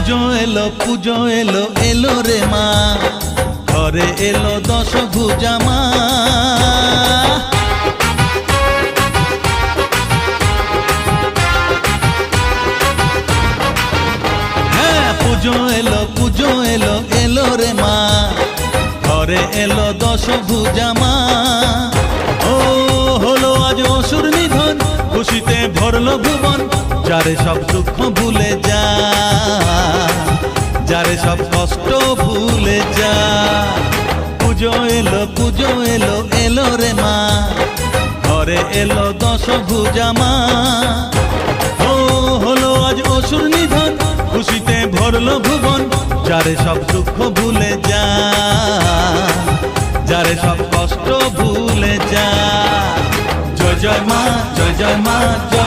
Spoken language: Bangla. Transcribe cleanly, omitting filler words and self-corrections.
পুজো এলো এলো রে মা, ঘরে এলো দশভুজা মা। হ্যাঁ, পুজো এলো এলো রে মা, ঘরে এলো দশভুজা মা। ও হলো আজ অসুর নিধন, খুশিতে ভরলো ভুবন, যারে সব দুঃখ ভুলে যা, যারে সব কষ্ট ভুলে যা। পুজো এলো এলো রে মা, ঘরে এলো দশভুজা মা। ও হলো আজ অসুর নিধন, খুশিতে ভরলো ভুবন, যারে সব দুঃখ ভুলে যা, যারে সব কষ্ট ভুলে যা। জয় জয় মা, জয় জয় মা।